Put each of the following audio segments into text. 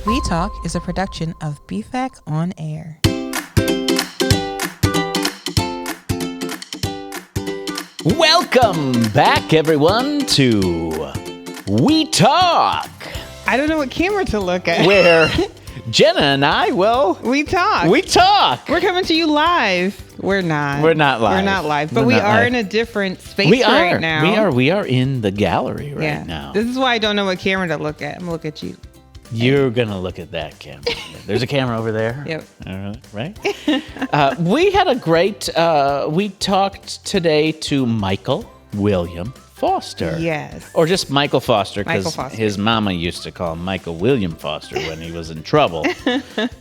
We Talk is a production of BFAC On Air. Welcome back, everyone, to We Talk. I don't know what camera to look at. Where Jenna and I, We talk. we talk. We're coming to you live. We're not. We're not live. We're not live, but We're we not are live. in a different space right now. We are in the gallery right now. This is why I don't know what camera to look at. I'm gonna look at you. You're going to look at that camera. There's a camera over there. Yep. Right? We had a great, we talked today to Michael William Foster. Yes. Or just Michael Foster, Michael because Foster. his mama used to call him Michael William Foster when he was in trouble.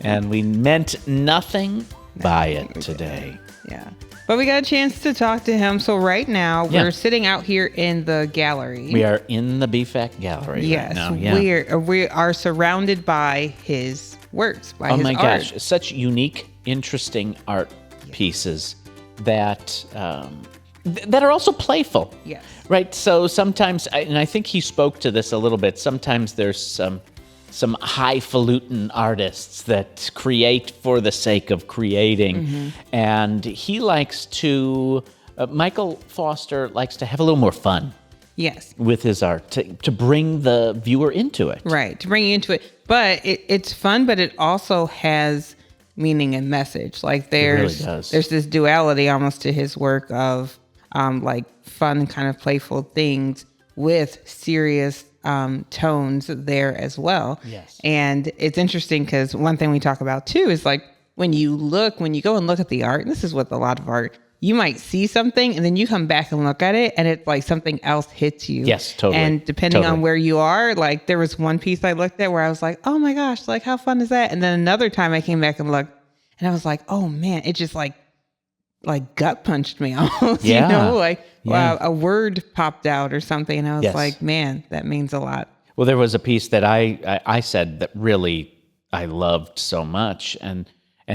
And we meant nothing by it today. Yeah. But we got a chance to talk to him. So right now we're Yeah. sitting out here in the gallery. We are in the BFAC gallery Yes. right now. Yeah. We are surrounded by his works, by Oh his my art. gosh, such unique, interesting art pieces that that are also playful. Yes. Right. So sometimes, and I think he spoke to this a little bit. Sometimes there's some highfalutin artists that create for the sake of creating, and he likes to. Michael Foster likes to have a little more fun Yes. with his art to bring the viewer into it. Right. To bring you into it. But it's fun, but it also has meaning and message. Like really does. there's this duality almost to his work of like fun, kind of playful things with serious tones there as well. Yes. And it's interesting because one thing we talk about too is like when you go and look at the art, and this is with a lot of art, you might see something and then you come back and look at it and it's like something else hits you. Yes, totally. And depending Totally. on where you are, like there was one piece I looked at where I was like, oh my gosh, like how fun is that? And then another time I came back and looked and I was like, oh man, it just like gut punched me almost, Yeah. you know, like Yeah. wow, a word popped out or something. And I was Yes. like, man, that means a lot. Well, there was a piece that I said that really I loved so much, and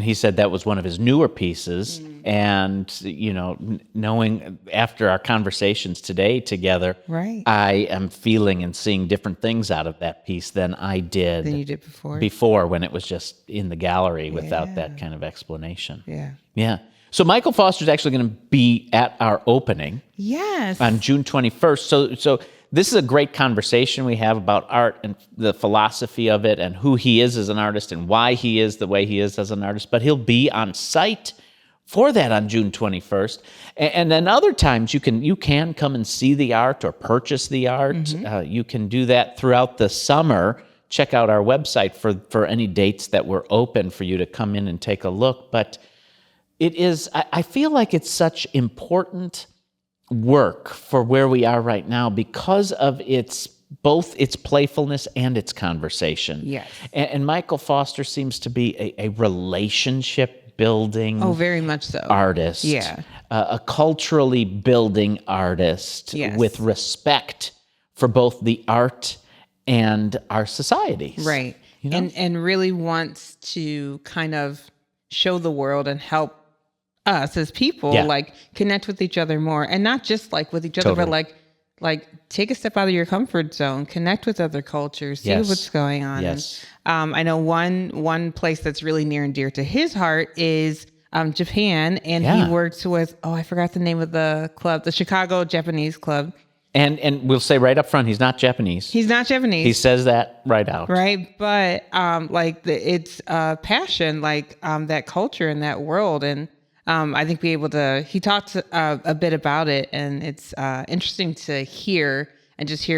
he said that was one of his newer pieces. And you know, knowing after our conversations today together, Right. I am feeling and seeing different things out of that piece than I did Than you did before. before when it was just in the gallery without that kind of explanation. Yeah. Yeah. So Michael Foster's actually going to be at our opening Yes. on June 21st. So this is a great conversation we have about art and the philosophy of it and who he is as an artist and why he is the way he is as an artist. But he'll be on site for that on June 21st. And then other times you can come and see the art or purchase the art. You can do that throughout the summer. Check out our website for any dates that were open for you to come in and take a look. But it is, I feel like it's such important work for where we are right now because of both its playfulness and its conversation. Yes. And Michael Foster seems to be a relationship building Oh, very much so. artist. Yeah. A culturally building artist Yes. with respect for both the art and our societies. Right. You know? And really wants to kind of show the world and help us as people Yeah. like connect with each other more, and not just like with each other, but Totally. like take a step out of your comfort zone, connect with other cultures, see Yes. what's going on. Yes. And, I know one place that's really near and dear to his heart is Japan, and Yeah. he works with, I forgot the name of the club, the Chicago Japanese Club. And we'll say right up front, he's not Japanese. He's not Japanese. He says that right out. Right. But it's passion, like that culture and that world. And I think he talked a bit about it, and it's interesting to hear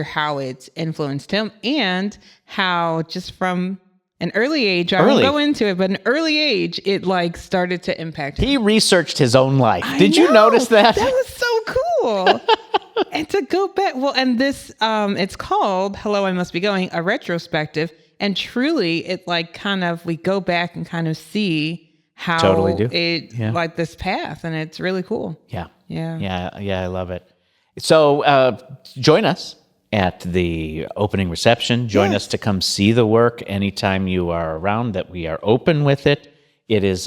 how it's influenced him and how just from an early age, I won't go into it, but an early age, it like started to impact him. He researched his own life. I Did you know. notice that? That was so cool. And to go back, and this, it's called Hello, I Must Be Going, a retrospective. And truly, it like kind of, we go back and kind of see how Totally do. like this path. And it's really cool. Yeah. Yeah. Yeah, I love it. So join us at the opening reception. Join Yes. us to come see the work anytime you are around, that we are open with it. It is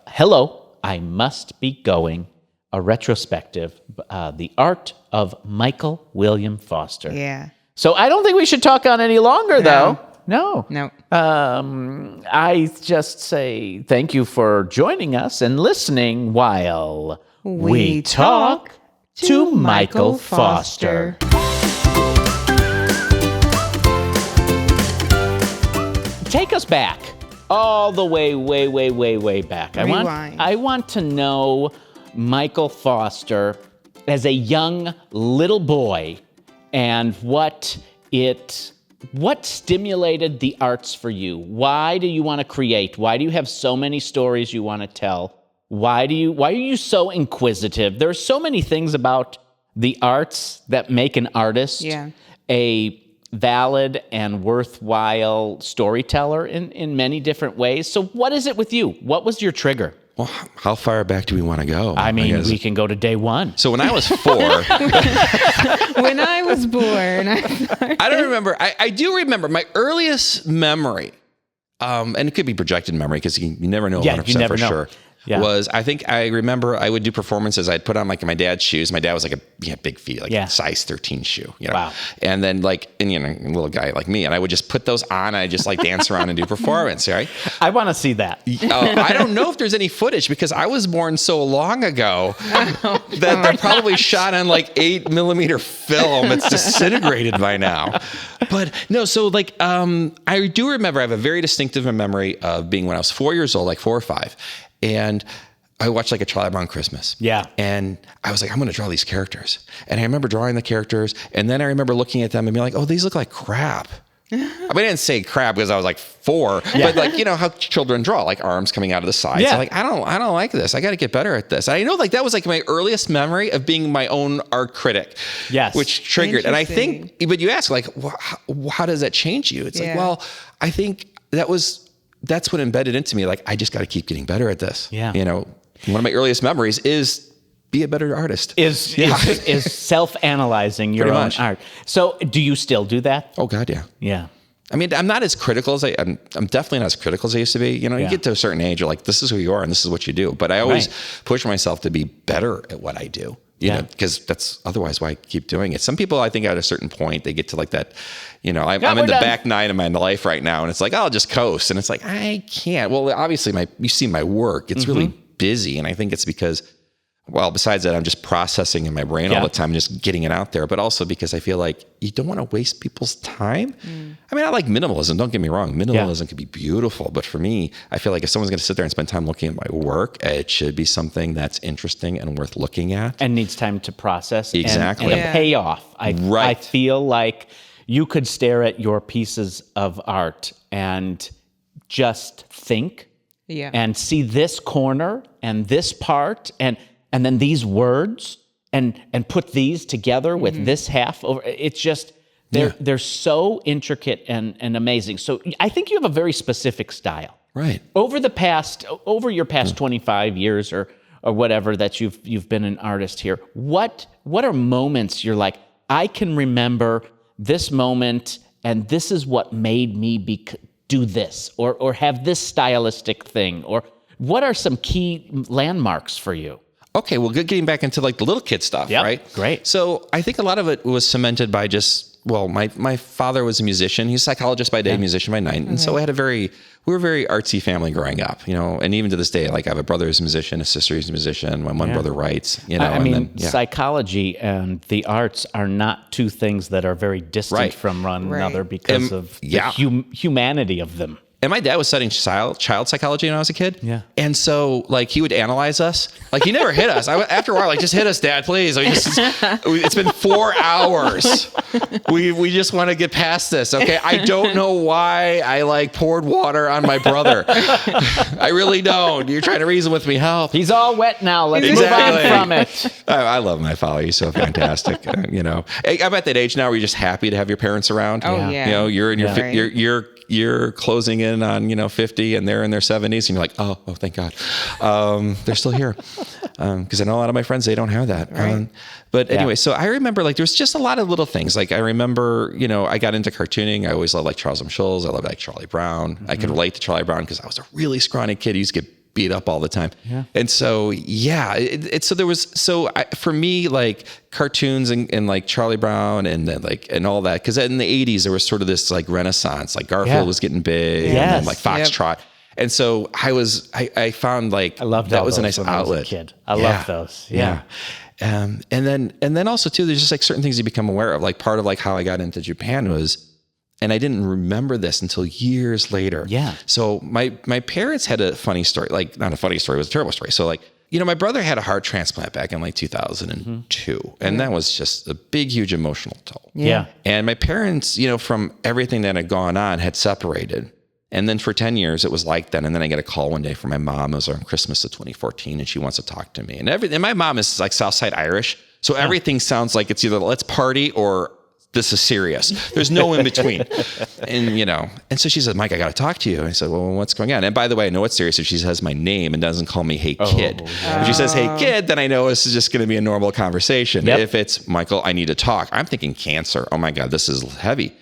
Hello, I Must Be Going, a retrospective, the art of Michael William Foster. Yeah. So I don't think we should talk on any longer, though. No. I just say thank you for joining us and listening while we talk to Michael Foster. Take us back, all the way back. Rewind. I want to know Michael Foster as a young little boy and what stimulated the arts for you. Why do you want to create? Why do you have so many stories you want to tell? Why are you so inquisitive? There are so many things about the arts that make an artist a valid and worthwhile storyteller in many different ways. So what is it with you? What was your trigger? Well, how far back do we want to go? I mean, we can go to day one. So when I was 4, When I was born, I don't remember. I do remember my earliest memory, and it could be projected memory because you never know 100% for sure. Yeah. Was I remember I would do performances. I'd put on like my dad's shoes. My dad was like a big feet, like size 13 shoe, you know. Wow. And then a little guy like me, and I would just put those on. And I just like dance around and do performance, right? I want to see that. I don't know if there's any footage because I was born so long ago that they're probably shot on like 8mm film. It's disintegrated by now. But no, so I do remember. I have a very distinctive memory of being when I was 4 years old, like 4 or 5. And I watched like a Charlie Brown Christmas. Yeah. And I was like, I'm going to draw these characters. And I remember drawing the characters. And then I remember looking at them and being like, oh, these look like crap. I mean, I didn't say crap because I was like 4, but like, you know how children draw, like arms coming out of the sides. Yeah. Like, I don't like this. I got to get better at this. And I know like that was like my earliest memory of being my own art critic. Yes. Which triggered. And I think, but you ask like, how does that change you? It's like, well, I think that's what embedded into me. Like, I just got to keep getting better at this. Yeah. You know, one of my earliest memories is be a better artist. Is self-analyzing your own art. So do you still do that? Oh God, yeah. Yeah. I mean, I'm not as critical as I'm definitely not as critical as I used to be. You know, you get to a certain age, you're like, this is who you are and this is what you do. But I always push myself to be better at what I do. You know, because that's otherwise why I keep doing it. Some people, I think at a certain point, they get to like that, you know, I'm in the back 9 of my life right now. And it's like, I'll just coast. And it's like, I can't. Well, obviously you see my work, it's really busy. And I think it's because, well, besides that, I'm just processing in my brain all the time, just getting it out there. But also because I feel like you don't want to waste people's time. I mean, I like minimalism. Don't get me wrong. Minimalism can be beautiful. But for me, I feel like if someone's going to sit there and spend time looking at my work, it should be something that's interesting and worth looking at. And needs time to process. Exactly. And a payoff. I feel like you could stare at your pieces of art and just think and see this corner and this part and then these words and put these together with this half over. It's just, they're so intricate and amazing. So I think you have a very specific style. Right. Over your past 25 years or whatever that you've been an artist here, what are moments you're like, I can remember this moment and this is what made me do this or have this stylistic thing? Or what are some key landmarks for you? Okay, well, getting back into like the little kid stuff, right? Great. So I think a lot of it was cemented by my father was a musician. He's a psychologist by day, musician by night. And so we were a very artsy family growing up, you know, and even to this day, like I have a brother who's a musician, a sister who's a musician, my one brother writes, you know. I mean, psychology and the arts are not two things that are very distant from one another because of the humanity of them. And my dad was studying child psychology when I was a kid. Yeah. And so, like, he would analyze us. Like, he never hit us. After a while, like, just hit us, Dad, please. It's been 4 hours. We just want to get past this, okay? I don't know why I, like, poured water on my brother. I really don't. You're trying to reason with me. Help. He's all wet now. Let's move on from it. I love my father. He's so fantastic. You know, I'm at that age now where you're just happy to have your parents around. Oh, yeah. You know, you're in your you're closing in on 50 and they're in their 70s and you're like, oh thank God, they're still here, because I know a lot of my friends, they don't have that. But anyway, so I remember like there's just a lot of little things. Like I remember, I got into cartooning. I always loved like Charles M. Schulz. I loved like Charlie Brown. I could relate to Charlie Brown because I was a really scrawny kid. He used to get beat up all the time. Yeah. And so, for me, like cartoons and like Charlie Brown and then like, and all that. Cause in the 80s, there was sort of this like renaissance, like Garfield was getting big and then like Foxtrot. And so I found like, I loved that all was a those nice when I was a outlet. kid. I love those. Yeah. And then also too, there's just like certain things you become aware of. Like part of like how I got into Japan was, and I didn't remember this until years later. Yeah. So my parents had a funny story, like not a funny story, it was a terrible story. So like, my brother had a heart transplant back in like 2002. And that was just a big, huge emotional toll. Yeah. And my parents, from everything that had gone on, had separated. And then for 10 years, it was like that. And then I get a call one day from my mom. It was on Christmas of 2014, and she wants to talk to me. And my mom is like Southside Irish. So everything sounds like it's either let's party or this is serious. There's no in between. And so she said, Mike, I got to talk to you. And I said, well, what's going on? And by the way, I know it's serious if she says my name and doesn't call me hey kid. If she says hey kid, then I know this is just going to be a normal conversation. Yep. If it's Michael, I need to talk, I'm thinking cancer. Oh my God, this is heavy.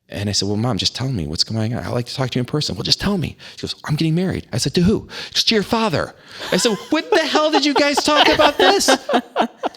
And I said, well, Mom, just tell me what's going on. I'd like to talk to you in person. Well, just tell me. She goes, I'm getting married. I said, to who? Just to your father. I said, what the hell did you guys talk about this?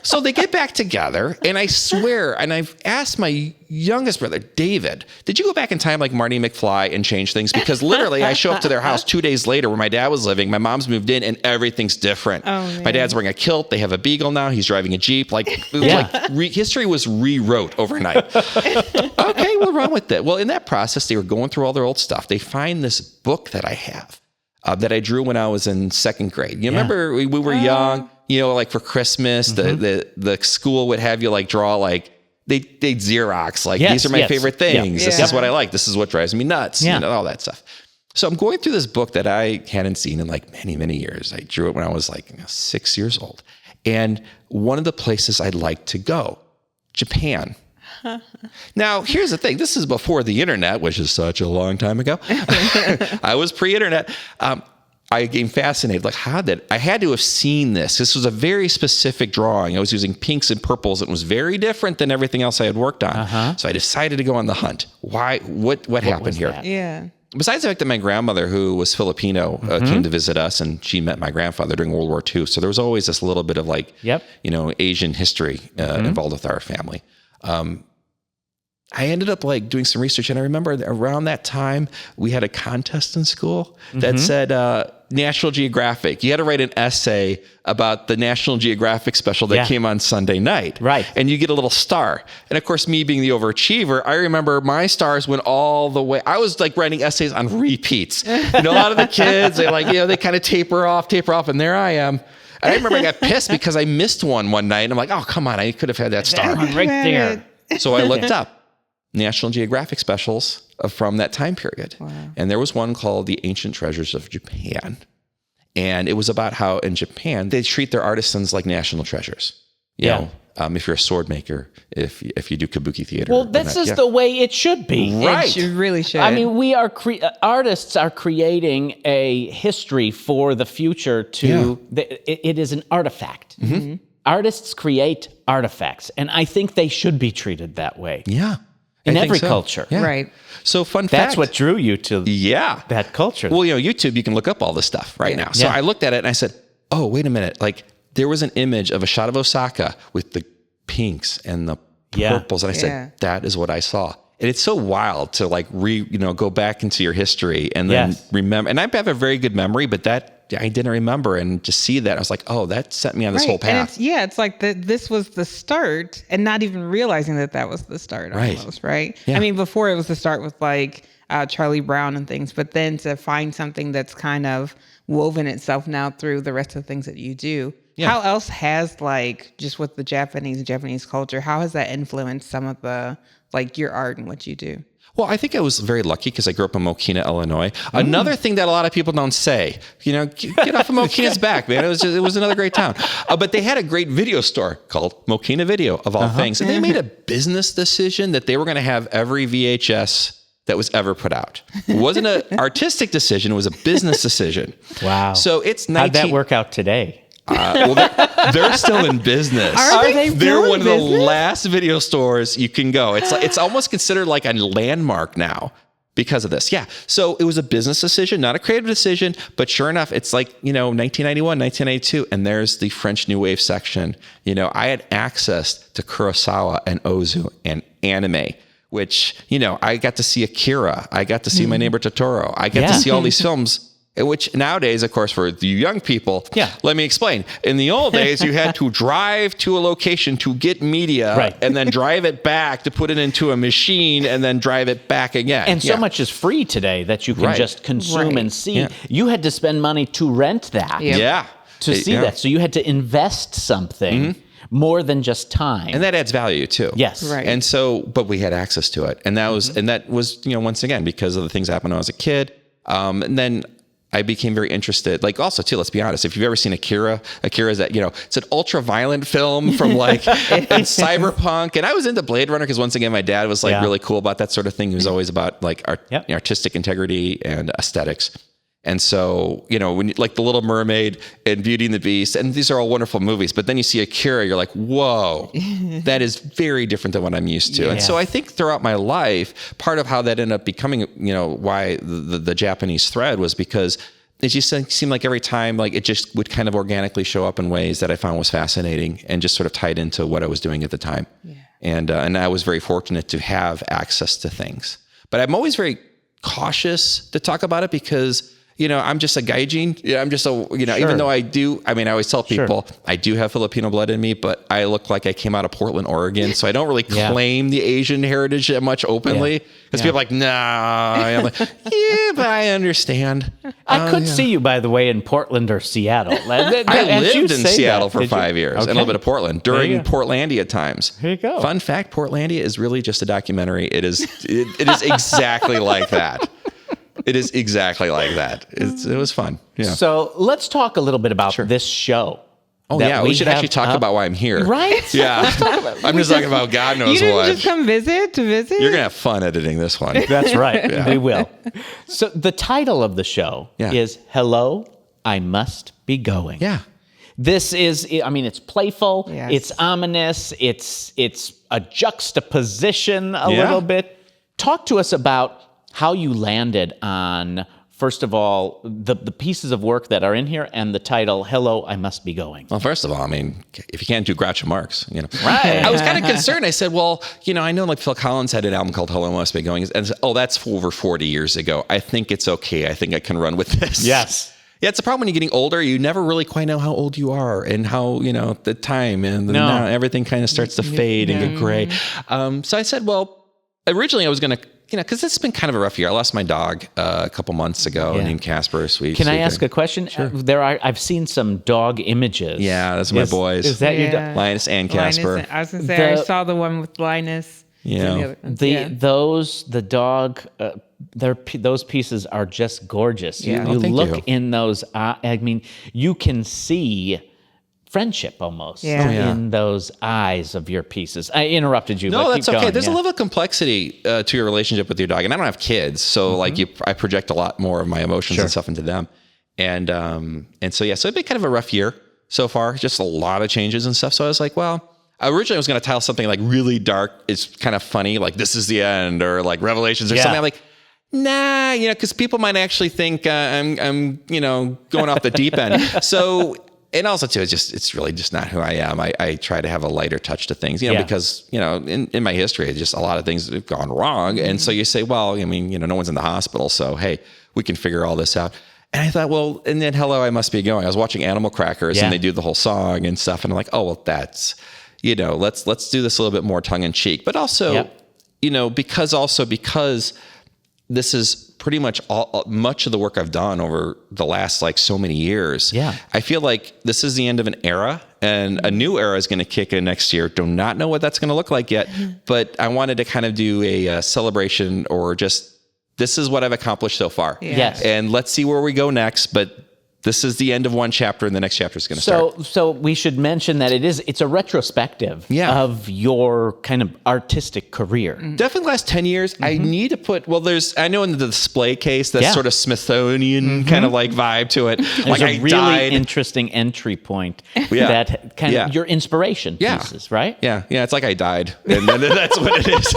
So they get back together, and I swear, and I've asked my youngest brother, David, did you go back in time like Marty McFly and change things? Because literally I show up to their house 2 days later where my dad was living. My mom's moved in and everything's different. My dad's wearing a kilt. They have a Beagle now. He's driving a Jeep. History was rewrote overnight. Okay, we'll run with it. Well, in that process, they were going through all their old stuff. They find this book that I have that I drew when I was in second grade. You remember we were young, like for Christmas, the school would have you like draw like, they'd Xerox, like, these are my favorite things. This is what I like. This is what drives me nuts. All that stuff. So I'm going through this book that I hadn't seen in like many, many years. I drew it when I was like 6 years old. And one of the places I'd like to go, Japan. Now, here's the thing. This is before the internet, which is such a long time ago. I was pre-internet. I became fascinated. Like, I had to have seen this. This was a very specific drawing. I was using pinks and purples. It was very different than everything else I had worked on. So I decided to go on the hunt. Why? What happened here? That? Yeah. Besides the fact that my grandmother, who was Filipino, came to visit us, and she met my grandfather during World War II. So there was always this little bit of like, Asian history involved with our family. I ended up like doing some research, and I remember around that time we had a contest in school that said National Geographic. You had to write an essay about the National Geographic special that came on Sunday night. Right. And you get a little star. And of course, me being the overachiever, I remember my stars went all the way. I was like writing essays on repeats. A lot of the kids, they kind of taper off, and there I am. And I remember I got pissed because I missed one night, and I'm like, oh, come on, I could have had that star. Right there. So I looked up National Geographic specials from that time period. Wow. And there was one called The Ancient Treasures of Japan. And it was about how in Japan, they treat their artisans like national treasures. You know, if you're a sword maker, if you do kabuki theater. Well, this is the way it should be. Right. It really should. I mean, we are artists are creating a history for the future it is an artifact. Artists create artifacts, and I think they should be treated that way. Yeah. In every culture. Yeah. Right. So fun fact. That's what drew you to that culture. Well, YouTube, you can look up all this stuff right now. So I looked at it and I said, oh, wait a minute. Like there was an image of a shot of Osaka with the pinks and the purples. And I said, that is what I saw. And it's so wild to like go back into your history and then remember. And I have a very good memory, but that I didn't remember, and to see that I was like, oh, that set me on this whole path. And it's like this was the start, and not even realizing that was the start almost, right? Yeah. I mean, before it was the start with like Charlie Brown and things, but then to find something that's kind of woven itself now through the rest of the things that you do. Yeah. How else has like just with the Japanese culture, how has that influenced some of the like your art and what you do? Well, I think I was very lucky because I grew up in Mokina, Illinois. Another thing that a lot of people don't say, get off of Mokina's back, man. It was another great town. But they had a great video store called Mokina Video, of all things. And they made a business decision that they were going to have every VHS that was ever put out. It wasn't an artistic decision. It was a business decision. Wow. So it's How'd that work out today? Well, they're still in business. Are they? They're one of the last video stores you can go. It's almost considered like a landmark now because of this. Yeah. So it was a business decision, not a creative decision, but sure enough, it's like, 1991, 1992, and there's the French New Wave section. I had access to Kurosawa and Ozu and anime, which, I got to see Akira. I got to see My Neighbor Totoro. I got to see all these films. Which nowadays, of course, for the young people, let me explain. In the old days, you had to drive to a location to get media and then drive it back to put it into a machine and then drive it back again. And so much is free today that you can just consume and see. You had to spend money to rent that. To see that. So you had to invest something more than just time. And that adds value too. Yes. Right. And so, but we had access to it. And that was, once again, because of the things that happened when I was a kid. And then I became very interested. Like also too, let's be honest, if you've ever seen Akira is that, it's an ultra violent film from like and cyberpunk. And I was into Blade Runner because once again, my dad was like really cool about that sort of thing. He was always about like artistic integrity and aesthetics. And so, when you, like The Little Mermaid and Beauty and the Beast, and these are all wonderful movies, but then you see Akira, you're like, whoa, that is very different than what I'm used to. And so I think throughout my life, part of how that ended up becoming, why the Japanese thread was because it just seemed like every time, like it just would kind of organically show up in ways that I found was fascinating and just sort of tied into what I was doing at the time. And I was very fortunate to have access to things. But I'm always very cautious to talk about it because I'm just a gaijin. I'm just even though I always tell people I do have Filipino blood in me, but I look like I came out of Portland, Oregon. So I don't really claim the Asian heritage that much openly. Because people are like, nah. I'm like, but I understand. I could see you, by the way, in Portland or Seattle. I lived in Seattle for 5 years and a little bit of Portland during Portlandia times. Here you go. Fun fact, Portlandia is really just a documentary. It is exactly like that. It is exactly like that. It was fun. Yeah. So let's talk a little bit about this show. Oh, yeah. We should actually talk about why I'm here. Right? Yeah. I'm just talking about God knows you didn't what. just come to visit? You're going to have fun editing this one. That's right. We will. So the title of the show is Hello, I Must Be Going. Yeah. This is, it's playful. Yes. It's ominous. It's a juxtaposition a little bit. Talk to us about how you landed on, first of all, the pieces of work that are in here and the title, Hello, I Must Be Going. Well, first of all, if you can't do Groucho Marx, Right. I was kind of concerned. I said, well, I know like Phil Collins had an album called Hello, I Must Be Going. And I said, that's over 40 years ago. I think it's okay. I think I can run with this. Yes. Yeah, it's a problem when you're getting older. You never really quite know how old you are and how, the time and now everything kind of starts to fade and get gray. So I said, well, originally I was going to, because it's been kind of a rough year. I lost my dog a couple months ago named Casper. Can I ask a question? Sure. I've seen some dog images. Yeah, that's my boys. Is that your dog? Linus and Casper. I was going to say, I saw the one with Linus. Those pieces are just gorgeous. Yeah. You Thank look you. in those. You can see friendship almost in those eyes of your pieces. I interrupted you. No, but that's keep okay. going. There's a level of complexity to your relationship with your dog, and I don't have kids, so I project a lot more of my emotions and stuff into them, and so it's been kind of a rough year so far. Just a lot of changes and stuff. So I was like, well. Originally, I was going to title something like really dark. It's kind of funny, like "This is the end" or like Revelations or something. I'm like, nah, because people might actually think I'm going off the deep end. So, and also too, it's really just not who I am. I try to have a lighter touch to things, because in my history, just a lot of things have gone wrong. And so you say, well, no one's in the hospital, so hey, we can figure all this out. And I thought, well, and then Hello, I Must Be Going. I was watching Animal Crackers, and they do the whole song and stuff, and I'm like, oh, well, that's. Let's do this a little bit more tongue in cheek, but also, because this is pretty much much of the work I've done over the last so many years. Yeah, I feel like this is the end of an era, and a new era is going to kick in next year. Do not know what that's going to look like yet, but I wanted to kind of do a celebration or just this is what I've accomplished so far. Yeah. Yes, and let's see where we go next, but. This is the end of one chapter, and the next chapter is going to start. So we should mention that it's a retrospective of your kind of artistic career. Definitely the last 10 years. I need to put, I know in the display case, that sort of Smithsonian kind of vibe to it. There's a really interesting entry point that kind of your inspiration pieces, right? Yeah. Yeah. It's like I died. And then that's what it is.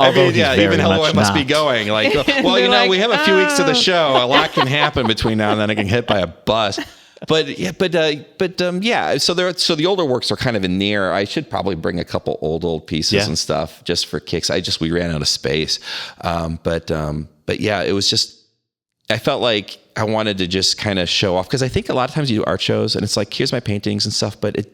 Although he's very even hello, I much must be not. going. Like, well, They're like, we have a few weeks to the show. A lot can happen between now and then. I can get hit by a bus. But yeah. So the older works are kind of in the air. I should probably bring a couple old pieces and stuff just for kicks. We ran out of space. But yeah, it was just, I felt like I wanted to just kind of show off, because I think a lot of times you do art shows and it's like, here's my paintings and stuff, but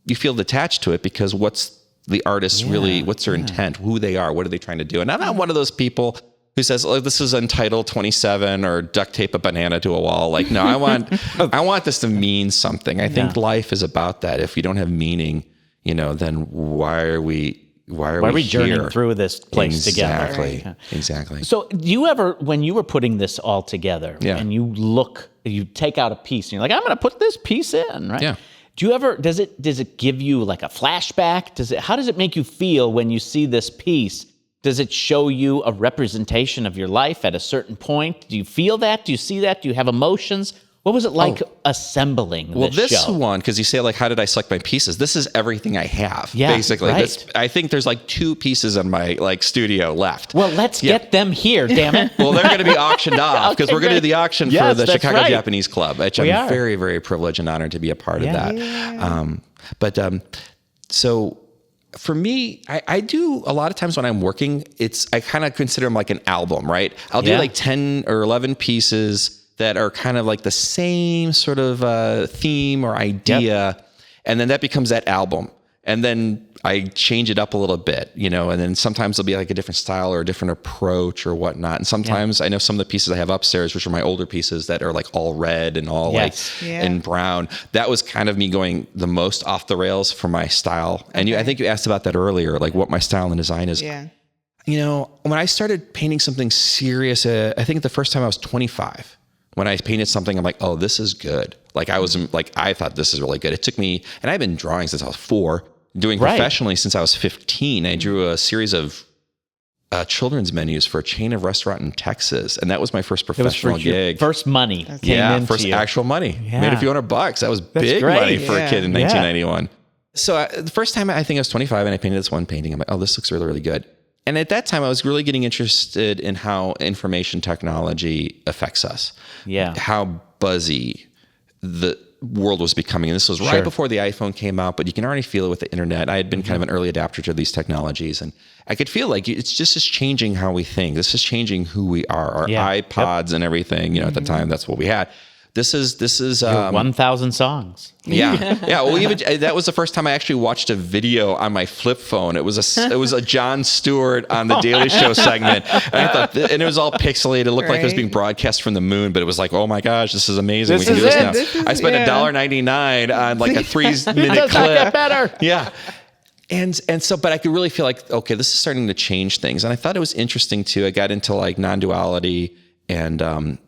you feel detached to it because what's the artist really, what's their intent, who they are, what are they trying to do? And I'm not one of those people who says, oh, this is Untitled 27 or duct tape a banana to a wall. Like, no, I want this to mean something. I think life is about that. If we don't have meaning, then why are we journeying through this place together? Exactly. So do you ever, when you were putting this all together and you take out a piece and you're like, I'm going to put this piece in, right? Yeah. Do you ever, does it give you like a flashback? How does it make you feel when you see this piece? Does it show you a representation of your life at a certain point? Do you feel that? Do you see that? Do you have emotions? What was it like assembling this show? One, because you say, like, how did I select my pieces? This is everything I have, Yeah, basically. right. I think there's like 2 pieces in my studio left. Well, let's get them here, damn it. Well, they're going to be auctioned off, because we're going to do the auction for the Chicago right. Japanese Club, which I'm very, very privileged and honored to be a part of that. Yeah. So for me, I do a lot of times when I'm working, I kind of consider them like an album, right? I'll do like 10 or 11 pieces that are kind of like the same sort of theme or idea. And then that becomes that album. And then I change it up a little bit, and then sometimes it'll be like a different style or a different approach or whatnot. And sometimes I know some of the pieces I have upstairs, which are my older pieces that are like all red and all and brown. That was kind of me going the most off the rails for my style. And I think you asked about that earlier, like what my style and design is. Yeah. When I started painting something serious, I think the first time I was 25. When I painted something, I'm like, oh, this is good. Like I thought this is really good. It took me, and I've been drawing since I was 4, doing professionally since I was 15. I drew a series of children's menus for a chain of restaurant in Texas. And that was my first professional gig. First money. First actual money. Yeah. Made a few $100. That was big money for a kid in 1991. So the first time I think I was 25 and I painted this one painting, I'm like, oh, this looks really, really good. And at that time, I was really getting interested in how information technology affects us. Yeah. How buzzy the world was becoming. And this was right before the iPhone came out, but you can already feel it with the internet. I had been kind of an early adapter to these technologies. And I could feel like it's just changing how we think. This is changing who we are. Our iPods and everything, at the time, that's what we had. This is 1,000 songs. Yeah. Well, even that was the first time I actually watched a video on my flip phone. It was a Jon Stewart on the Daily Show segment, and I thought, and it was all pixelated. It looked like it was being broadcast from the moon, but it was like, oh my gosh, this is amazing. We can do this now. I spent $1.99 on like a 3-minute clip. Get better. Yeah. And so, but I could really feel like, okay, this is starting to change things, and I thought it was interesting too. I got into like non-duality. And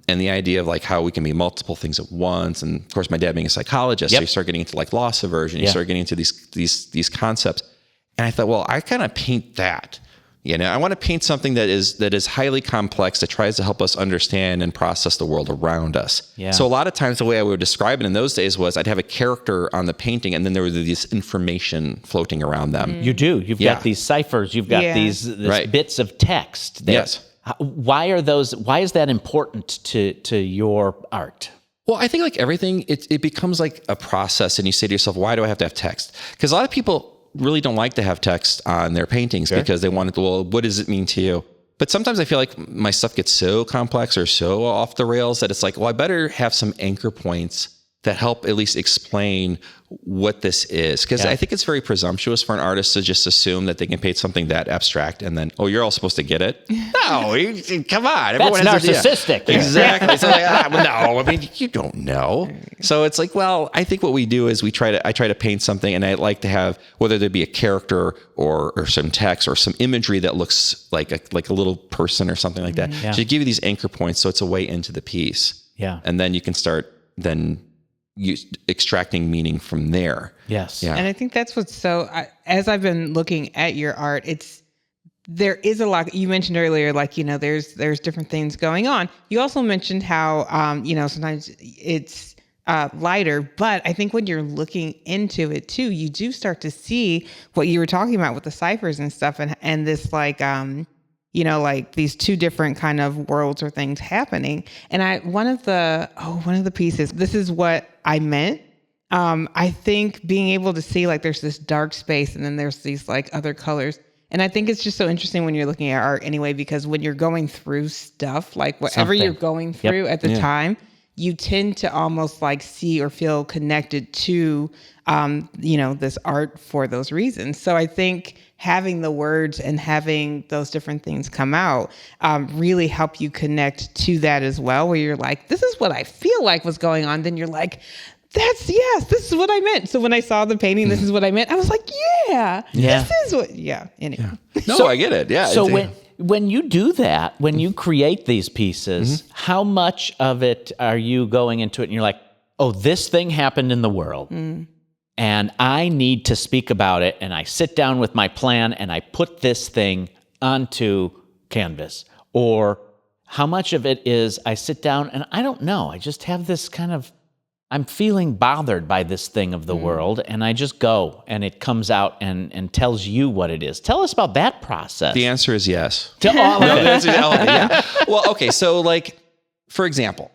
the idea of like how we can be multiple things at once, and of course my dad being a psychologist, so you start getting into like loss aversion, you start getting into these concepts, and I thought, well, I kind of paint that, I want to paint something that is highly complex, that tries to help us understand and process the world around us. Yeah. So a lot of times the way I would describe it in those days was I'd have a character on the painting, and then there was this information floating around them. You do. You've got these ciphers. You've got these bits of text. Yes. Why is that important to your art? Well, I think like everything, it becomes like a process, and you say to yourself, why do I have to have text? Because a lot of people really don't like to have text on their paintings because they want it to, well, what does it mean to you? But sometimes I feel like my stuff gets so complex or so off the rails that it's like, well, I better have some anchor points that help at least explain what this is. Because I think it's very presumptuous for an artist to just assume that they can paint something that abstract and then, oh, you're all supposed to get it? No, come on. Everyone That's narcissistic. Exactly. So like, no, I mean, you don't know. So it's like, well, I think what we do is I try to paint something, and I like to have, whether there be a character or some text or some imagery that looks like a little person or something like that, to give you these anchor points so it's a way into the piece. Yeah. And then you can start extracting meaning from there. Yes. Yeah. And I think that's what's as I've been looking at your art, there is a lot. You mentioned earlier, like, there's different things going on. You also mentioned how, sometimes it's lighter, but I think when you're looking into it too, you do start to see what you were talking about with the ciphers and stuff, and this like, like these two different kind of worlds or things happening. And one of the pieces, this is what I meant. I think being able to see like there's this dark space and then there's these like other colors. And I think it's just so interesting when you're looking at art anyway, because when you're going through stuff, like whatever you're going through at the time, you tend to almost like see or feel connected to, this art for those reasons. So I think having the words and having those different things come out really help you connect to that as well, where you're like, this is what I feel like was going on. Then you're like, this is what I meant. So when I saw the painting, this is what I meant. I was like, this is what, anyway. No, I get it. Yeah. So when you do that, when you create these pieces, how much of it are you going into it and you're like, oh, this thing happened in the world and I need to speak about it, and I sit down with my plan and I put this thing onto canvas? Or how much of it is I sit down and I don't know, I just have this kind of, I'm feeling bothered by this thing of the world, and I just go, and it comes out and tells you what it is. Tell us about that process. The answer is yes. To all of it. The answer is all of it, yeah. Well, okay, so like, for example,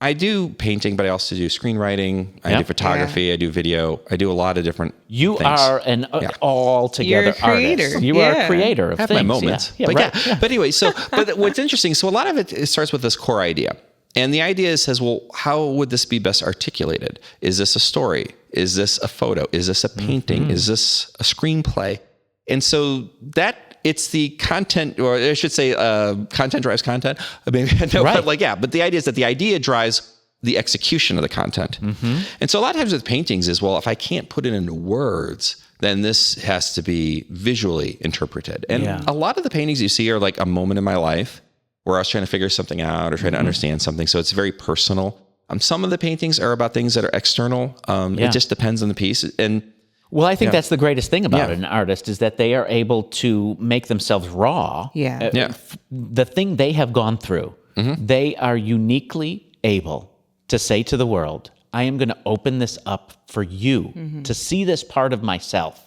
I do painting, but I also do screenwriting. I do photography. I do video. I do a lot of different You things. are an all-together You're a creator. artist. You are a creator of I have things. my moments. Yeah. But Right. But anyway, but what's interesting, so a lot of it starts with this core idea. And the idea says, well, how would this be best articulated? Is this a story? Is this a photo? Is this a painting? Is this a screenplay? And so it's the content, or I should say, content drives content. Maybe, no, Right. but the idea is that the idea drives the execution of the content. And so a lot of times with paintings is, well, if I can't put it into words, then this has to be visually interpreted. And a lot of the paintings you see are like a moment in my life where I was trying to figure something out or trying to understand something. So it's very personal. Some of the paintings are about things that are external. It just depends on the piece. And Well, I think that's the greatest thing about an artist, is that they are able to make themselves raw. The thing they have gone through, they are uniquely able to say to the world, I am going to open this up for you to see this part of myself,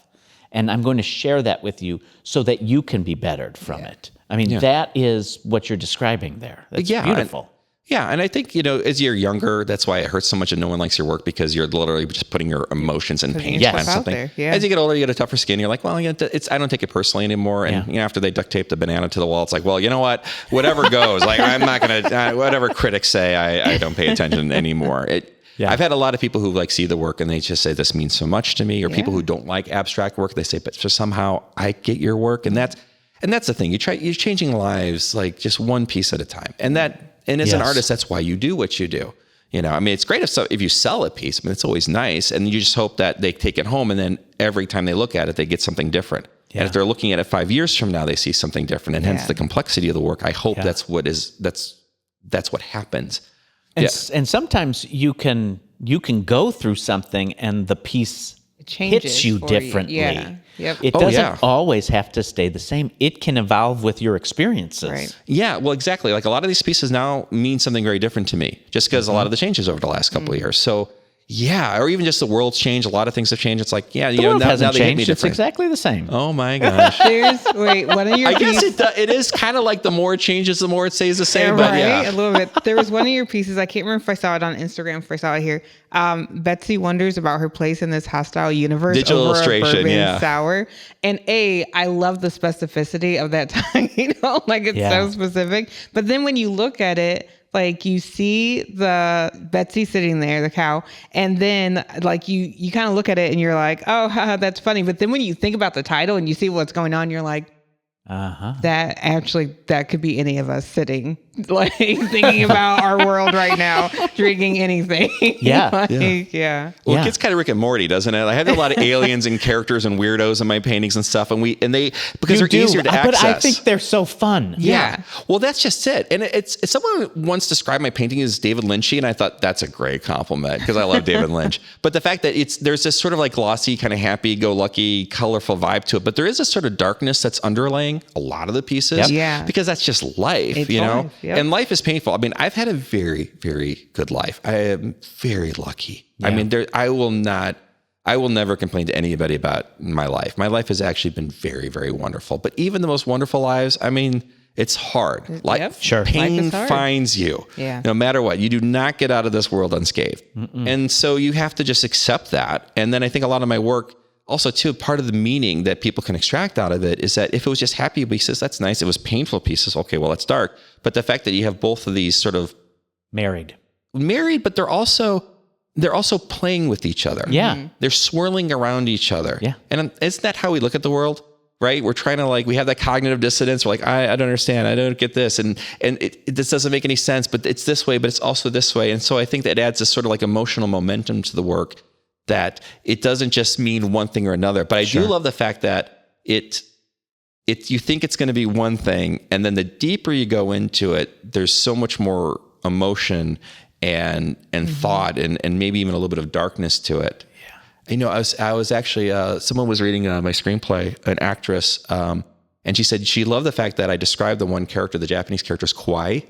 and I'm going to share that with you so that you can be bettered from it. I mean, that is what you're describing there. That's beautiful. And I think, as you're younger, that's why it hurts so much and no one likes your work, because you're literally just putting your emotions in paint on something. As you get older, you get a tougher skin. You're like, well, I don't take it personally anymore. And after they duct tape the banana to the wall, it's like, well, you know what? Whatever goes. Like, I'm not going to, whatever critics say, I don't pay attention anymore. I've had a lot of people who like see the work and they just say, this means so much to me. Or people who don't like abstract work, they say, but just somehow I get your work. And that's the thing. You're changing lives like just one piece at a time. And as an artist, that's why you do what you do. I mean, it's great if you sell a piece. I mean, it's always nice. And you just hope that they take it home, and then every time they look at it, they get something different. Yeah. And if they're looking at it 5 years from now, they see something different. And hence the complexity of the work. I hope that's what happens. And sometimes you can go through something and the piece hits you differently. It doesn't always have to stay the same. It can evolve with your experiences. Right. Yeah, well, exactly. Like a lot of these pieces now mean something very different to me, just because a lot of the changes over the last couple of years. So or even just the world's changed. A lot of things have changed. It's like, the world hasn't changed. It's exactly the same. Oh my gosh. One of your I guess it is kind of like the more it changes, the more it stays the same. But a little bit. There was one of your pieces, I can't remember if I saw it on Instagram, if I saw it here. Betsy wonders about her place in this hostile universe. Digital over illustration, a bourbon sour. And I love the specificity of that time. Like it's so specific. But then when you look at it, like you see the Betsy sitting there, the cow, and then like you kind of look at it and you're like, oh, haha, that's funny. But then when you think about the title and you see what's going on, you're like, that could be any of us sitting, like thinking about our world right now, drinking anything. Well, it gets kind of Rick and Morty, doesn't it? I have a lot of aliens and characters and weirdos in my paintings and stuff, because they're easier to access. But I think they're so fun. Yeah. Well, that's just it. And it's someone once described my painting as David Lynchy, and I thought that's a great compliment because I love David Lynch. But the fact that there's this sort of like glossy, kind of happy-go-lucky, colorful vibe to it, but there is a sort of darkness that's underlaying a lot of the pieces. Because that's just life, it's life. Yep. And life is painful. I mean, I've had a very, very good life. I am very lucky. I mean, I will not I will never complain to anybody about my life. My life has actually been very, very wonderful. But even the most wonderful lives, I mean, it's hard. Sure. Pain Life is hard. finds you. Yeah. No matter what. You do not get out of this world unscathed. And so you have to just accept that. And then I think a lot of my work, also too, part of the meaning that people can extract out of it is that if it was just happy pieces, that's nice. It was painful pieces. Okay, well, it's dark. But the fact that you have both of these sort of Married, but they're also playing with each other. Yeah. They're swirling around each other. Yeah. And isn't that how we look at the world? Right? We're trying to we have that cognitive dissonance. We're like, I don't understand. I don't get this. And this doesn't make any sense, but it's this way, but it's also this way. And so I think that adds this sort of emotional momentum to the work, that it doesn't just mean one thing or another. But I do love the fact that you think it's going to be one thing, and then the deeper you go into it, there's so much more emotion and thought and maybe even a little bit of darkness to it. I was actually, someone was reading my screenplay, an actress, and she said she loved the fact that I described the one character, the Japanese character, as kawaii.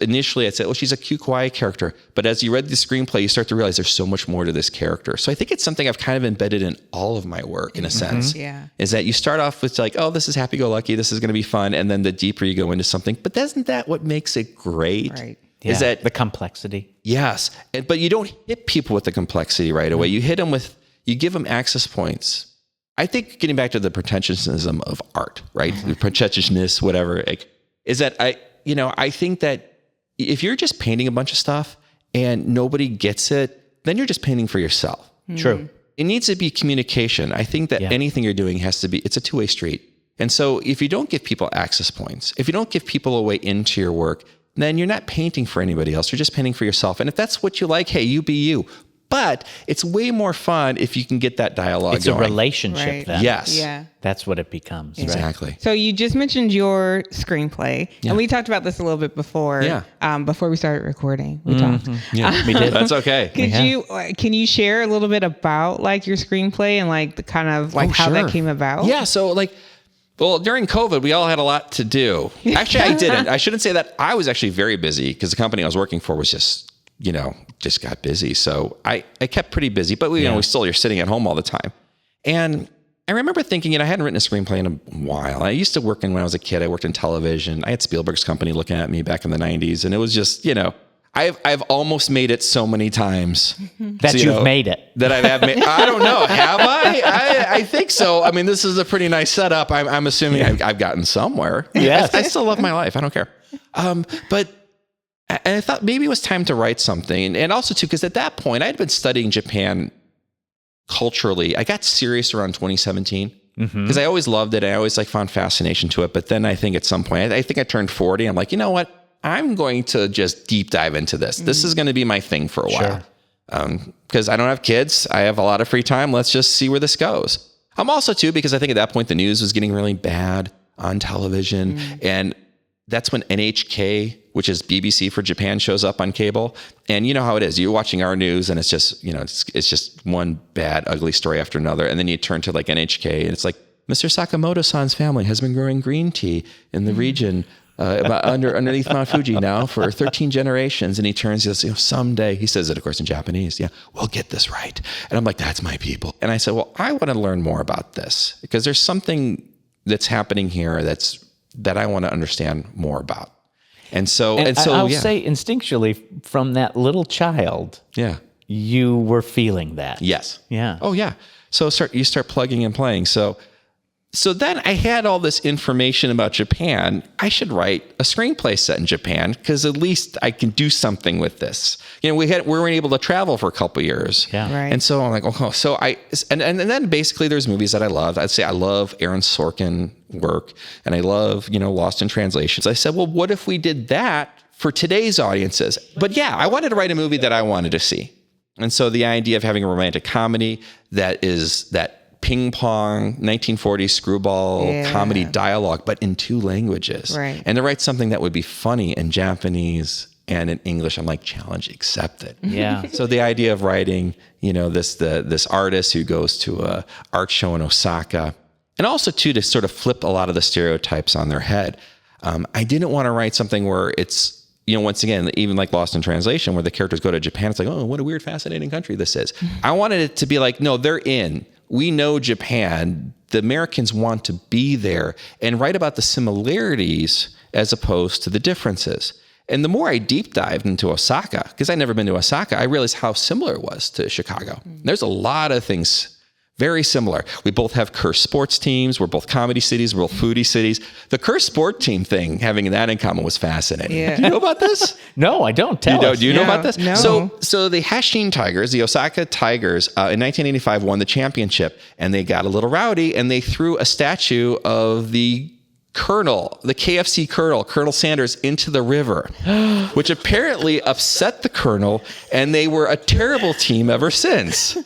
Initially, I'd say, she's a cute kawaii character. But as you read the screenplay, you start to realize there's so much more to this character. So I think it's something I've kind of embedded in all of my work, in a sense. Yeah. Is that you start off with this is happy-go-lucky, this is going to be fun, and then the deeper you go into something. But isn't that what makes it great? Right. Is that the complexity? Yes. But you don't hit people with the complexity right away. You hit them you give them access points. I think getting back to the pretentiousness of art, right? The pretentiousness, whatever, is that I think that if you're just painting a bunch of stuff and nobody gets it, then you're just painting for yourself. True. It needs to be communication. I think that anything you're doing it's a two-way street. And so if you don't give people access points, if you don't give people a way into your work, then you're not painting for anybody else. You're just painting for yourself. And if that's what you like, hey, you be you. But it's way more fun if you can get that dialogue It's going. a relationship then. Yes. Yeah. That's what it becomes. Right? Exactly. So you just mentioned your screenplay, and we talked about this a little bit before. Yeah. Before we started recording, we talked. Yeah, We did. That's okay. Can you share a little bit about your screenplay and the kind of how that came about? Yeah. So during COVID, we all had a lot to do. Actually, I didn't. I shouldn't say that. I was actually very busy because the company I was working for was just got busy. So I kept pretty busy, but we still, you're sitting at home all the time. And I remember thinking, I hadn't written a screenplay in a while. I used to work when I was a kid, I worked in television. I had Spielberg's company looking at me back in the 90s. And it was just, I've almost made it so many times. That you've made it. That I've made. I don't know. Have I? I think so. I mean, this is a pretty nice setup. I'm assuming I've gotten somewhere. Yes. I still love my life. I don't care. But I thought maybe it was time to write something. And also too, because at that point I had been studying Japan culturally. I got serious around 2017 because I always loved it. I always found fascination to it. But then I think at some point, I think I turned 40. I'm like, you know what? I'm going to just deep dive into this. This is going to be my thing for a while. Because I don't have kids. I have a lot of free time. Let's just see where this goes. I'm also too, because I think at that point the news was getting really bad on television. And that's when NHK, which is BBC for Japan, shows up on cable. And you know how it is. You're watching our news and it's just, it's just one bad, ugly story after another. And then you turn to NHK and it's like, Mr. Sakamoto-san's family has been growing green tea in the region underneath Mount Fuji now for 13 generations. And he turns, he says, someday, he says it, of course, in Japanese. Yeah, we'll get this right. And I'm like, that's my people. And I said, well, I want to learn more about this because there's something that's happening here that I want to understand more about. And so I'll say instinctually from that little child, you were feeling that. Yes. Yeah. Oh yeah. So you start plugging and playing. So then I had all this information about Japan. I should write a screenplay set in Japan because at least I can do something with this. We weren't able to travel for a couple of years. Yeah. Right. And so I'm like, okay. So and then basically there's movies that I love. I'd say I love Aaron Sorkin work and I love, Lost in Translation. So I said, well, what if we did that for today's audiences? But yeah, I wanted to write a movie that I wanted to see. And so the idea of having a romantic comedy that is that ping pong 1940s screwball comedy dialogue, but in two languages. Right. And to write something that would be funny in Japanese and in English, I'm like, challenge accepted. Yeah. So the idea of writing, this artist who goes to a art show in Osaka, and also too, to sort of flip a lot of the stereotypes on their head. I didn't want to write something where it's once again, even like Lost in Translation, where the characters go to Japan, it's like, oh, what a weird, fascinating country this is. I wanted it to be like, no, they're in. We know Japan. The Americans want to be there and write about the similarities as opposed to the differences. And the more I deep dived into Osaka, because I'd never been to Osaka, I realized how similar it was to Chicago. There's a lot of things very similar. We both have cursed sports teams. We're both comedy cities. We're both foodie cities. The cursed sport team thing, having that in common was fascinating. Yeah. Do you know about this? No, I don't. Tell us. Do you know about this? No. So the Hanshin Tigers, the Osaka Tigers, in 1985 won the championship, and they got a little rowdy, and they threw a statue of the Colonel, the KFC Colonel Sanders, into the river, which apparently upset the Colonel, and they were a terrible team ever since.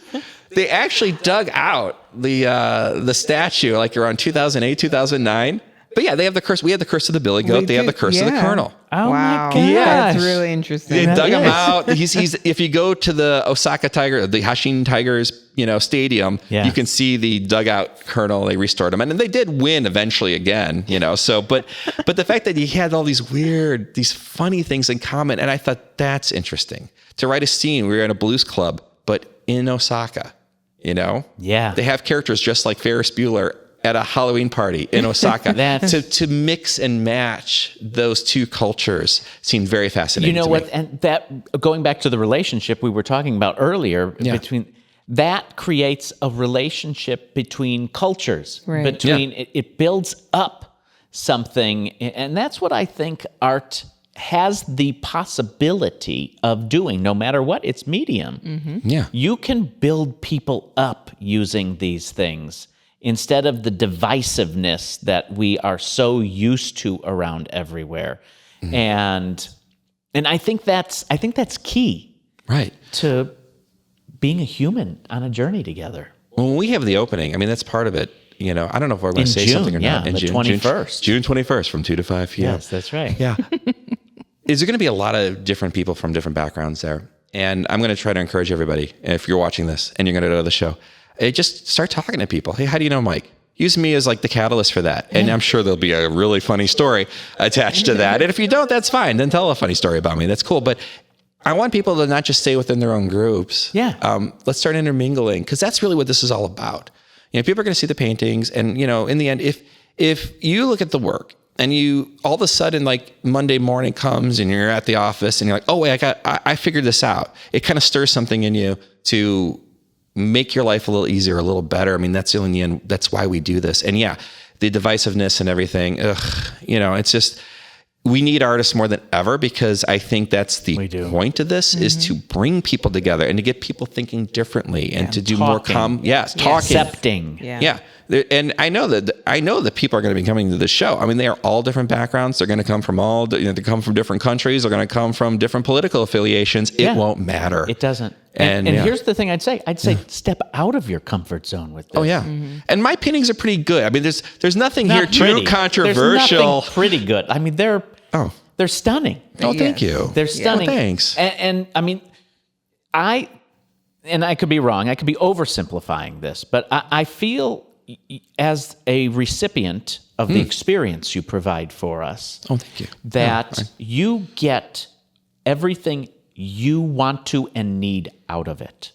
They actually dug out the statue like around 2008, 2009. But yeah, they have the curse. We have the curse of the Billy Goat. They have the curse of the Colonel. Oh wow. my gosh. That's really interesting. They dug him out. He's if you go to the Osaka Tiger, the Hanshin Tigers, stadium, you can see the dugout Colonel. They restored him, and they did win eventually again. So but the fact that he had all these funny things in common, and I thought that's interesting to write a scene. We were in a blues club, but in Osaka. Yeah. They have characters just like Ferris Bueller at a Halloween party in Osaka. to mix and match those two cultures seemed very fascinating. You know to what? me. And that, going back to the relationship we were talking about earlier, between that creates a relationship between cultures. Right. It builds up something, and that's what I think art has the possibility of doing, no matter what its medium. Mm-hmm. Yeah. You can build people up using these things instead of the divisiveness that we are so used to around everywhere. Mm-hmm. And I think that's key. Right. To being a human on a journey together. When we have the opening, I mean, that's part of it. I don't know if we're going to say something or not. In June 21st. June 21st from 2 to 5 p.m. Yes, that's right. Yeah. Is there going to be a lot of different people from different backgrounds there? And I'm going to try to encourage everybody, if you're watching this and you're going to go to the show, just start talking to people. Hey, how do you know Mike? Use me as like the catalyst for that. And I'm sure there'll be a really funny story attached to that. And if you don't, that's fine. Then tell a funny story about me. That's cool. But I want people to not just stay within their own groups. Yeah. Let's start intermingling, because that's really what this is all about. People are going to see the paintings, and in the end, if you look at the work and you all of a sudden, like Monday morning comes and you're at the office and you're like, oh wait, I figured this out. It kind of stirs something in you to make your life a little easier, a little better. I mean, that's in the end, that's why we do this. And the divisiveness and everything, it's just, we need artists more than ever, because I think that's the point of this, is to bring people together and to get people thinking differently and to do talking. talking. Accepting. Yeah. And I know that people are going to be coming to the show. I mean, they are all different backgrounds. They're going to come from they come from different countries. They're going to come from different political affiliations. It won't matter. It doesn't. And here's the thing I'd say step out of your comfort zone with this. Oh yeah. Mm-hmm. And my paintings are pretty good. I mean, there's nothing here too controversial. There's nothing pretty good. I mean, they're stunning. Oh, thank you. They're stunning. Oh, thanks. And I mean, I could be wrong. I could be oversimplifying this, but I feel as a recipient of the experience you provide for us, thank you, that you get everything you want to and need out of it,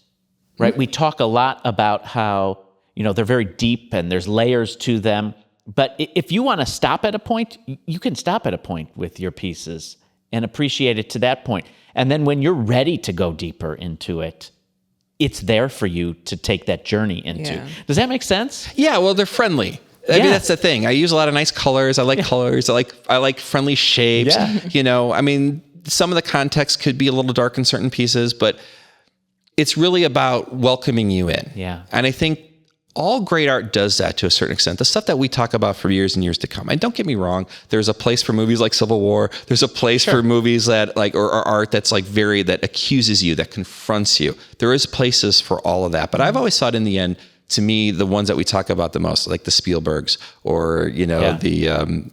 right? Mm-hmm. We talk a lot about how, they're very deep and there's layers to them. But if you want to stop at a point, you can stop at a point with your pieces and appreciate it to that point. And then when you're ready to go deeper into it, it's there for you to take that journey into. Yeah. Does that make sense? Yeah, well, they're friendly. I mean, that's the thing. I use a lot of nice colors. I like colors. I like friendly shapes. Yeah. I mean, some of the context could be a little dark in certain pieces, but it's really about welcoming you in. Yeah. And I think all great art does that to a certain extent. The stuff that we talk about for years and years to come. And don't get me wrong, there's a place for movies like Civil War. There's a place for movies that or art that's like that accuses you, that confronts you. There is places for all of that. But I've always thought in the end, to me, the ones that we talk about the most, like the Spielbergs or, the,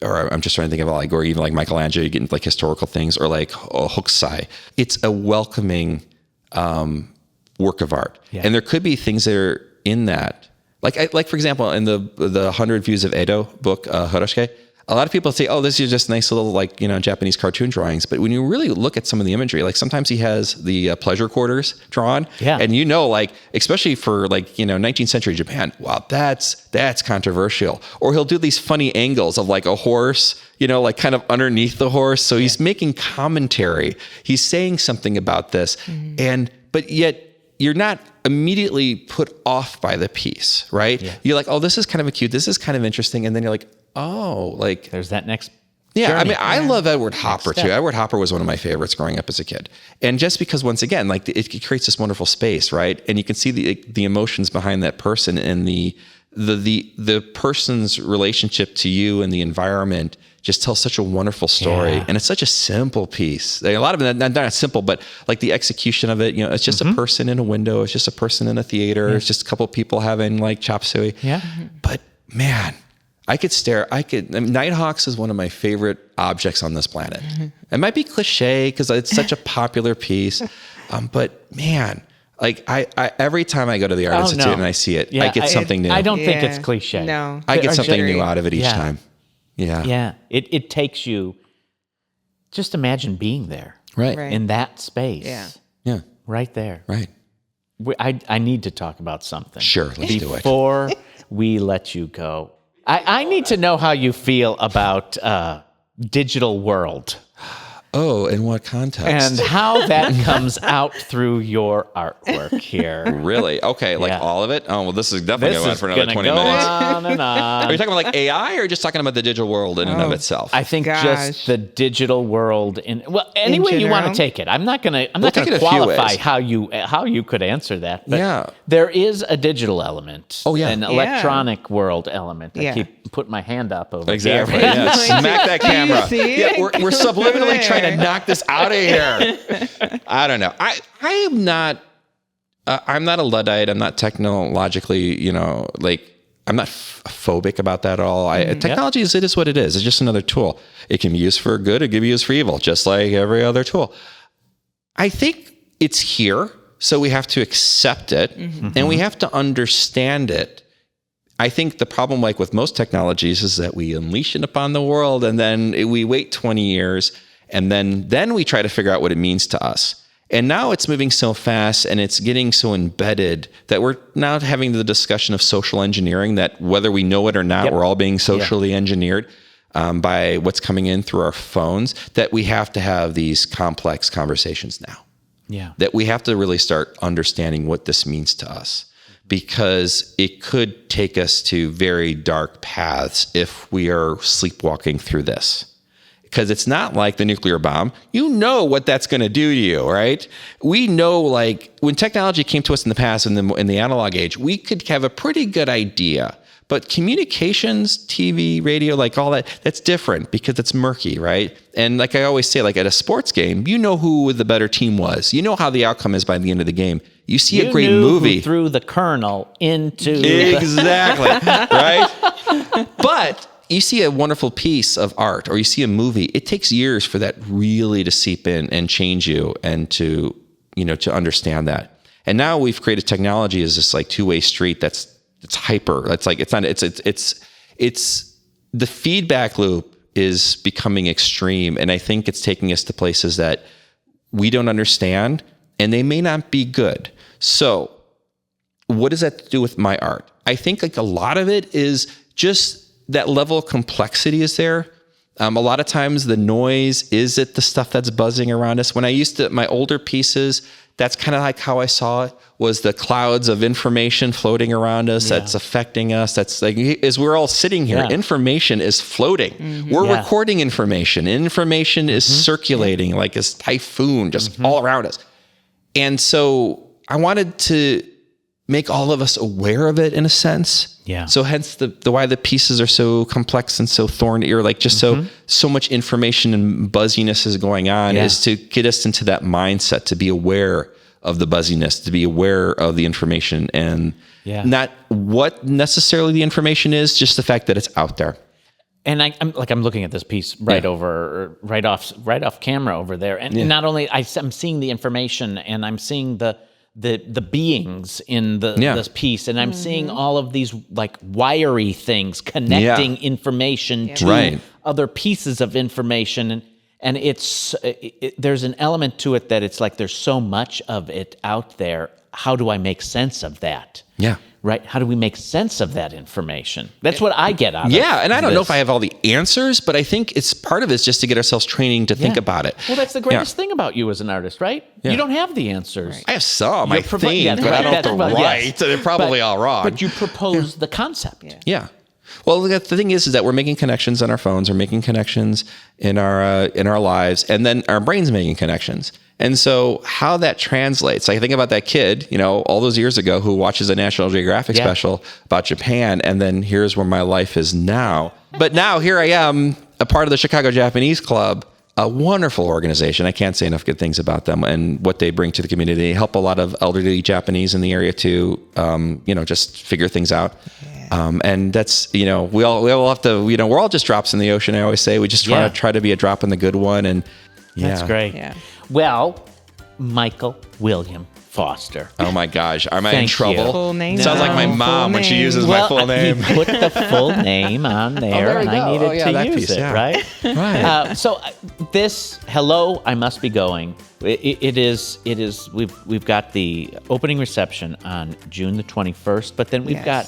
or I'm just trying to think of or even like Michelangelo, you get into like historical things, or like Hokusai. It's a welcoming, work of art. Yeah. And there could be things that are in that. Like for example, in the 100 Views of Edo book, Horoshike, a lot of people say, oh, this is just nice little Japanese cartoon drawings. But when you really look at some of the imagery, like sometimes he has the pleasure quarters drawn. Yeah. And especially for 19th century Japan, wow, that's controversial. Or he'll do these funny angles of like a horse, kind of underneath the horse. So he's making commentary. He's saying something about this. But yet you're not immediately put off by the piece, right? Yeah. You're like, oh, this is kind of cute. This is kind of interesting. And then you're like, oh, there's that next yeah, journey. I love Edward Hopper too. Edward Hopper was one of my favorites growing up as a kid. And just because once again, it creates this wonderful space, right? And you can see the emotions behind that person and the person's relationship to you and the environment just tells such a wonderful story. Yeah. And it's such a simple piece. A lot of it, not simple, but like the execution of it, it's just a person in a window. It's just a person in a theater. Yeah. It's just a couple of people having like chop suey. Yeah. But man, Nighthawks is one of my favorite objects on this planet. It might be cliche because it's such a popular piece. But man, I every time I go to the Art Institute and I see it, I get something new. I don't think it's cliche. No. I get something new out of it each time. Yeah. Yeah. It takes you, just imagine being there. Right. In that space. Yeah. Yeah. Right there. Right. I need to talk about something. Sure, let's do it. Before we let you go. I need to know how you feel about digital world. Oh, in what context? And how that comes out through your artwork here. Really? Okay, all of it? Oh, well, this is definitely going on for another 20 minutes. On and on. Are you talking about like AI or just talking about the digital world in and of itself? I think just the digital world any way you want to take it. I'm not going to qualify how you could answer that. But there is a digital element. Oh, yeah. An electronic world element. I keep putting my hand up over exactly. here. Yeah. Smack that camera. Yeah, we're subliminally trying to knock this out of here. I don't know. I'm not a Luddite. I'm not technologically, I'm not phobic about that at all. Technology it is what it is. It's just another tool. It can be used for good. It can be used for evil, just like every other tool. I think it's here, so we have to accept it and we have to understand it. I think the problem, like with most technologies, is that we unleash it upon the world and then we wait 20 years and then we try to figure out what it means to us. And now it's moving so fast and it's getting so embedded that we're now having the discussion of social engineering, that whether we know it or not, we're all being socially engineered by what's coming in through our phones, that we have to have these complex conversations now. Yeah. That we have to really start understanding what this means to us, because it could take us to very dark paths if we are sleepwalking through this. Because it's not like the nuclear bomb. You know what that's going to do to you, right? We know, like, when technology came to us in the past, in the analog age, we could have a pretty good idea. But communications, TV, radio, like all that, that's different because it's murky, right? And like I always say, like at a sports game, you know who the better team was. You know how the outcome is by the end of the game. You see a great movie. Who threw the kernel into exactly, right? But you see a wonderful piece of art or you see a movie, it takes years for that really to seep in and change you and to understand that. And now we've created technology as this like two-way street it's hyper. It's like, it's the feedback loop is becoming extreme. And I think it's taking us to places that we don't understand and they may not be good. So what does that do with my art? I think like a lot of it is just that level of complexity is there. A lot of times the noise is it the stuff that's buzzing around us. When I used to, my older pieces, that's kind of like how I saw it, was the clouds of information floating around us that's affecting us. That's like, as we're all sitting here, information is floating. We're recording information. Information is circulating like this typhoon just all around us. And so I wanted to make all of us aware of it in a sense. Yeah. So hence the why the pieces are so complex and so thorny, or like just so much information and buzziness is going on, is to get us into that mindset to be aware of the buzziness, to be aware of the information, and not what necessarily the information is, just the fact that it's out there. And I'm looking at this piece right off camera over there, and not only I'm seeing the information and I'm seeing the the beings in this piece, and I'm seeing all of these like wiry things connecting information to other pieces of information, and it's there's an element to it that it's like there's so much of it out there. How do I make sense of that? Yeah. Right? How do we make sense of that information? That's what I get out of Yeah, and I don't know if this. I have all the answers, but I think it's part of it is just to get ourselves training to think about it. Well, that's the greatest thing about you as an artist, right? Yeah. You don't have the answers. I have some, I think, yeah, but I don't have to well, write. yes. They're probably all wrong. But you propose the concept. Yeah. Well, the thing is that we're making connections on our phones, we're making connections in our lives, and then our brain's making connections. And so how that translates, I think about that kid, all those years ago who watches a National Geographic special about Japan, and then here's where my life is now. But now here I am, a part of the Chicago Japanese Club, a wonderful organization. I can't say enough good things about them and what they bring to the community. They help a lot of elderly Japanese in the area to, just figure things out. And that's, we all have to, we're all just drops in the ocean. I always say we just try to be a drop in the good one. And that's great. Yeah. Well, Michael William Foster. Oh my gosh, am I in Thank trouble? you. Full name. Sounds like my No. mom Full when she name. uses my full name. He put the full name on there, there we and I go. needed Oh, yeah, to that use piece, it, yeah. right? Right. So this Hello, I Must Be Going. It is. We've got the opening reception on June the 21st, but then we've got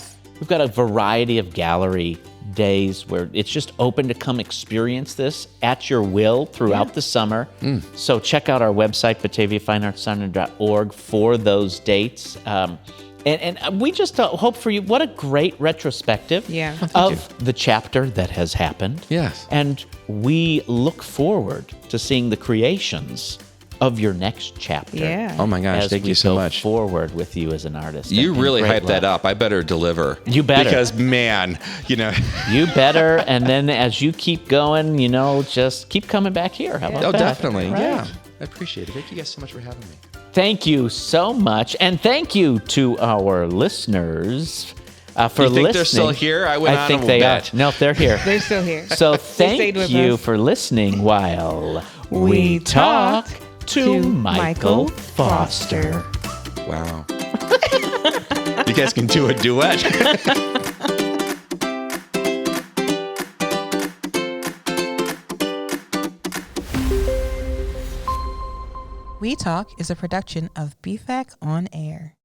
a variety of gallery days where it's just open to come experience this at your will throughout the summer. So check out our website, bataviafineartscenter.org, for those dates. And we just hope for you, what a great retrospective of the chapter that has happened. Yes. And we look forward to seeing the creations of your next chapter. Yeah. Oh my gosh, as thank we you so go much. forward with you as an artist. You And really great hyped that luck. up. I better deliver. You better. Because man, You better, and then as you keep going, just keep coming back here. How about Oh, that? definitely. Right. Yeah. I appreciate it. Thank you guys so much for having me. Thank you so much, and thank you to our listeners for You think listening. they're still here? I went on think a they bet. are. No, they're here. They're still here. So stayed thank with you us. for listening while We talk to to Michael Michael Foster. Wow. You guys can do a duet. We Talk is a production of BFAC On Air.